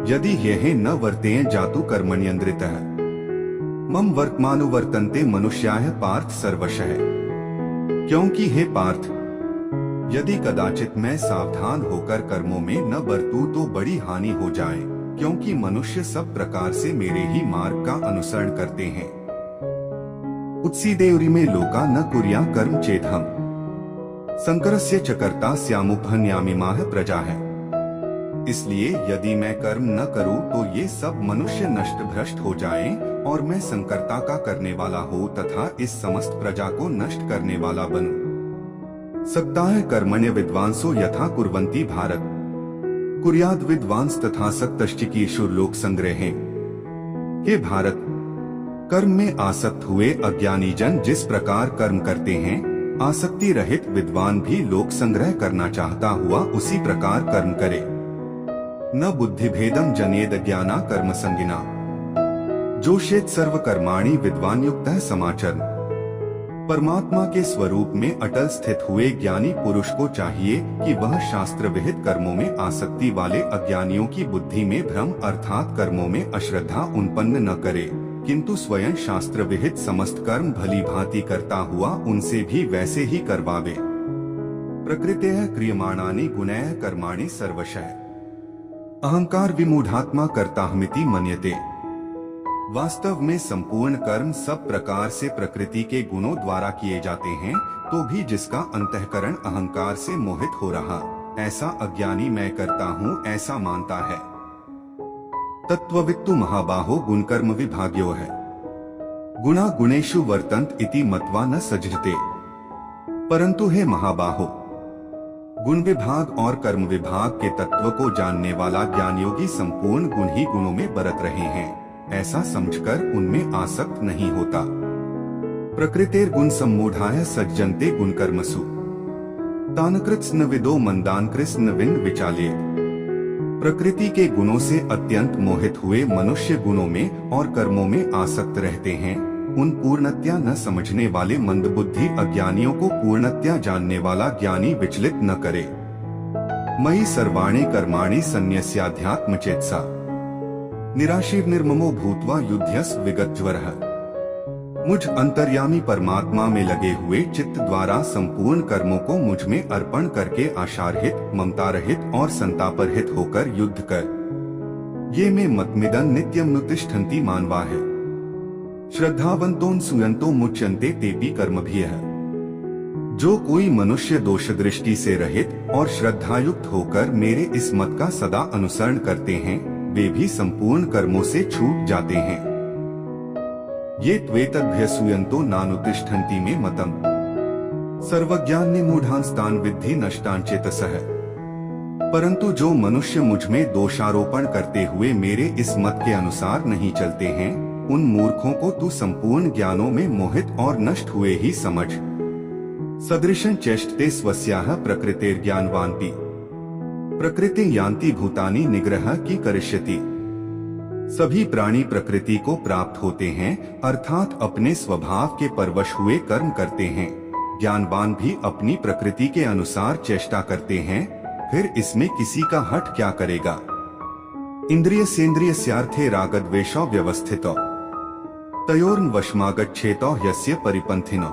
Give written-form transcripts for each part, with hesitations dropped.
यदि ह्यः न वर्तेय जातु कर्मण्यन्द्रितः मम वर्तमानुवर्तन्ते मनुष्याः पार्थ सर्वशः। क्योंकि हे पार्थ, यदि कदाचित मैं सावधान होकर कर्मों में न बरतूं तो बड़ी हानि हो जाए, क्योंकि मनुष्य सब प्रकार से मेरे ही मार्ग का अनुसरण करते हैं। उत्सीदेवरी में लोका न कुर्या कर्म चेदहम संकरस्य चकर्ता स्यामुपहन्यामिमाः प्रजाः। इसलिए यदि मैं कर्म न करूं तो ये सब मनुष्य नष्ट भ्रष्ट हो जाएं और मैं संकर्ता का करने वाला हो तथा इस समस्त प्रजा को नष्ट करने वाला बनूं। सत्ताः कर्मण्य विद्वांसो यथा कुर्वन्ति भारत कुर्याद विद्वांस तथा सक्तश्चिकीर्षुर लोक संग्रहे। हे भारत, कर्म में आसक्त हुए अज्ञानी जन जिस प्रकार कर्म करते हैं, आसक्ति रहित विद्वान भी लोक संग्रह करना चाहता हुआ उसी प्रकार कर्म करे। न बुद्धिभेदम जनेद ज्ञाना कर्म संगिना जोशेत सर्व कर्माणि विद्वान युक्तः समाचर। परमात्मा के स्वरूप में अटल स्थित हुए ज्ञानी पुरुष को चाहिए कि वह शास्त्र विहित कर्मों में आसक्ति वाले अज्ञानियों की बुद्धि में भ्रम अर्थात कर्मों में अश्रद्धा उत्पन्न न करे, किंतु स्वयं शास्त्र विहित समस्त कर्म भली भांति करता हुआ उनसे भी वैसे ही करवावे। प्रकृतेः क्रियमाणानि गुणैः कर्माणि सर्वशः अहंकार विमूढ़ात्मा कर्ताहमिति मन्यते। वास्तव में संपूर्ण कर्म सब प्रकार से प्रकृति के गुणों द्वारा किए जाते हैं, तो भी जिसका अंतःकरण अहंकार से मोहित हो रहा, ऐसा अज्ञानी मैं करता हूँ ऐसा मानता है। तत्ववित्तु महाबाहो गुणकर्म विभाग्यो है गुणा गुणेषु वर्तन्त इति मत्वा न सजते। परंतु हे महाबाहो, गुण विभाग और कर्म विभाग के तत्व को जानने वाला ज्ञान योगी संपूर्ण गुण ही गुणों में बरत रहे हैं, ऐसा समझकर उनमें आसक्त नहीं होता। प्रकृतेर गुण सम्मूढ़ाः सज्जन्ते गुण कर्मसु तानकृत्स न विदो मंदान कृस न विन विचालेत। प्रकृति के गुणों से अत्यंत मोहित हुए मनुष्य गुणों में और कर्मों में आसक्त रहते हैं। उन पूर्णतया न समझने वाले मंदबुद्धि अज्ञानियों को पूर्णतया जानने वाला ज्ञानी विचलित न करे। मयि सर्वाणि कर्माणि सन्न्यस्याध्यात्म चेतसा निराशीर निर्ममो भूत्वा युध्यस विगतज्वरः। मुझ अंतर्यामी परमात्मा में लगे हुए चित्त द्वारा संपूर्ण कर्मों को मुझ में अर्पण करके आशारहित, ममता रहित और संतापरहित होकर युद्ध कर। ये में मतमिदं नित्यं नुतिष्ठन्ति मानवा है। श्रद्धावंतों सुयंतो मुच्यन्ते तेपि कर्मभिः। जो कोई मनुष्य दोष दृष्टि से रहित और श्रद्धायुक्त होकर मेरे इस मत का सदा अनुसरण करते हैं, वे भी संपूर्ण कर्मों से छूट जाते हैं। ये त्वेतद्भ्य सुयंतो नानुतिष्ठन्ति में मतम सर्वज्ञान्य मूढ़ांस्तान विद्धि नष्टान चेतसः। परंतु जो मनुष्य मुझ में दोषारोपण करते हुए मेरे इस मत के अनुसार नहीं चलते हैं, उन मूर्खों को तू संपूर्ण ज्ञानों में मोहित और नष्ट हुए ही समझ। सदृशं चेष्टते स्वस्याः प्रकृतेर ज्ञानवान्ति प्रकृति यान्ति भूतानि निग्रह की करिष्यति। सभी प्राणी प्रकृति को प्राप्त होते हैं, अर्थात अपने स्वभाव के परवश हुए कर्म करते हैं। ज्ञानवान भी अपनी प्रकृति के अनुसार चेष्टा करते हैं, फिर इसमें किसी का हठ क्या करेगा। इंद्रिय सेन्द्रिय स्यार्थे रागद्वेषौ व्यवस्थितो तयोर्न वशमागच्छेतो यस्य परिपंथिनो।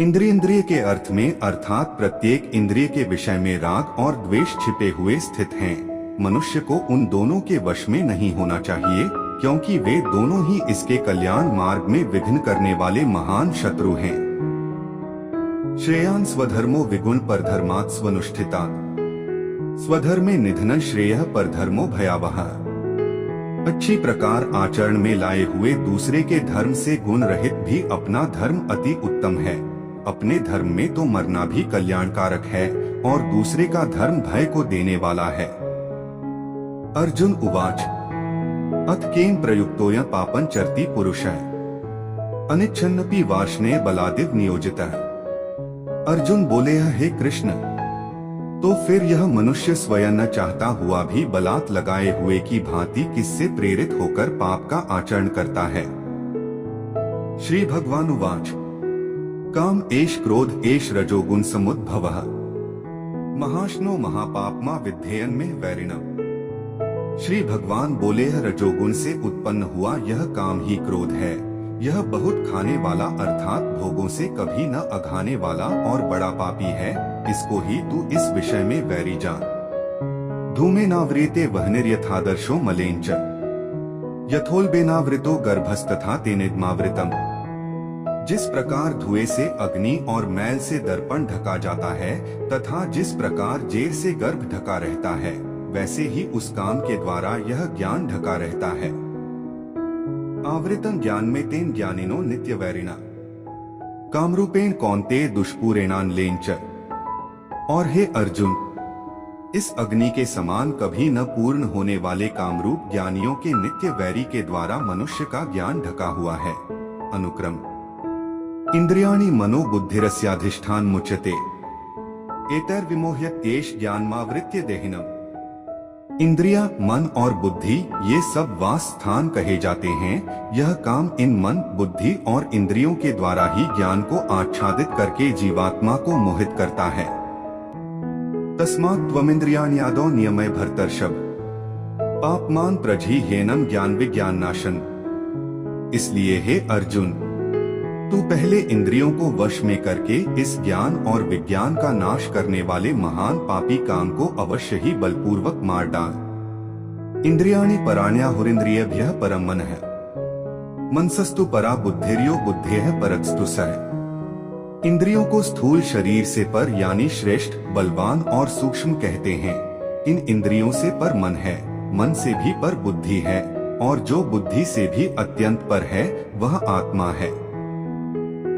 इंद्रिय के अर्थ में अर्थात प्रत्येक इंद्रिय के विषय में राग और द्वेष छिपे हुए स्थित हैं। मनुष्य को उन दोनों के वश में नहीं होना चाहिए, क्योंकि वे दोनों ही इसके कल्याण मार्ग में विघ्न करने वाले महान शत्रु हैं। श्रेयान् स्वधर्मो विगुण परधर्मात् स्वनुष्ठितात् स्वधर्मे निधन श्रेयः परधर्मो भयावहः। अच्छी प्रकार आचरण में लाए हुए दूसरे के धर्म से गुण रहित भी अपना धर्म अति उत्तम है। अपने धर्म में तो मरना भी कल्याणकारक है और दूसरे का धर्म भय को देने वाला है। अर्जुन उवाच अथ केन प्रयुक्तोऽयं पापं चरति पुरुषः अनिच्छन्नपि वार्ष्णेय बलादिव नियोजितः। अर्जुन बोले, हे कृष्ण, तो फिर यह मनुष्य स्वयं न चाहता हुआ भी बलात् लगाए हुए की भांति किससे प्रेरित होकर पाप का आचरण करता है। श्री भगवान उवाच काम एष क्रोध एष रजोगुण समुद्भवः महाशनो महापापमा विद्धेयन में वैरिणम्। श्री भगवान बोले, रजोगुण से उत्पन्न हुआ यह काम ही क्रोध है। यह बहुत खाने वाला अर्थात भोगों से कभी न अघाने वाला और बड़ा पापी है। इसको ही तू इस विषय में वैरी जान। धूमेनावृते वह्निर्यथादर्शो मलेंच यथोल्बेनावृतो गर्भस्तथा तेनेद्मावृतम। जिस प्रकार धुएं से अग्नि और मैल से दर्पण ढका जाता है तथा जिस प्रकार जेर से गर्भ ढका रहता है, वैसे ही उस काम के द्वारा यह ज्ञान ढका रहता है। आवृतम ज्ञान में तेन ज्ञानिनो नित्य वैरिणा कामरूपेण कौन्ते दुष्पूरेणान लेंच। और हे अर्जुन, इस अग्नि के समान कभी न पूर्ण होने वाले कामरूप ज्ञानियों के नित्य वैरी के द्वारा मनुष्य का ज्ञान ढका हुआ है। अनुक्रम इंद्रियाणि मनो बुद्धिरस्याधिष्ठान मुच्यते एतैर्विमोह्यत्येष ज्ञानमावृत्य देहिनम्। इंद्रिया, मन और बुद्धि ये सब वास स्थान कहे जाते हैं। यह काम इन मन, बुद्धि और इंद्रियों के द्वारा ही ज्ञान को आच्छादित करके जीवात्मा को मोहित करता है। तस्मात् त्वमिन्द्रियाण्यादौ नियमय भर्तर्षभ पापमान प्रजिह्येनम् ज्ञान विज्ञान नाशन। इसलिए हे अर्जुन, तू पहले इंद्रियों को वश में करके इस ज्ञान और विज्ञान का नाश करने वाले महान पापी काम को अवश्य ही बलपूर्वक मार डाल। इंद्रियाणि पराण्याहुरिन्द्रियेभ्यः परं मनः मनसस्तु परा बुद्धिर्यो बुद्धेः परस्तु सः। इंद्रियों को स्थूल शरीर से पर यानी श्रेष्ठ, बलवान और सूक्ष्म कहते हैं। इन इंद्रियों से पर मन है, मन से भी पर बुद्धि है, और जो बुद्धि से भी अत्यंत पर है वह आत्मा है।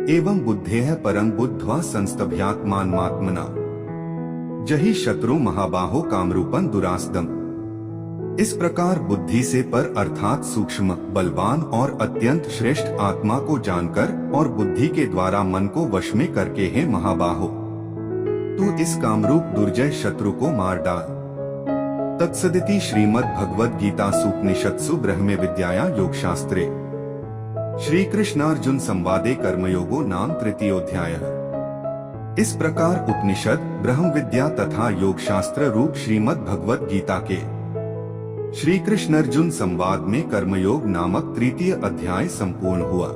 एवं बुद्धेः परं बुद्ध्वा संस्तभ्यात्मात्मना जहि शत्रु महाबाहो कामरूपं दुरासदम्। इस प्रकार बुद्धि से पर अर्थात सूक्ष्म, बलवान और अत्यंत श्रेष्ठ आत्मा को जानकर और बुद्धि के द्वारा मन को वश में करके हे महाबाहो, तू इस कामरूप दुर्जय शत्रु को मार डाल। तत्सदिति श्रीमद् भगवद गीतासूपनिषत्सु ब्रह्म विद्यायां योगशास्त्रे श्री कृष्णार्जुन संवादे कर्मयोगो नाम तृतीयोध्यायः। इस प्रकार उपनिषद, ब्रह्म विद्या तथा योग शास्त्र रूप श्रीमद् भगवद गीता के श्री कृष्णार्जुन संवाद में कर्मयोग नामक तृतीय अध्याय संपूर्ण हुआ।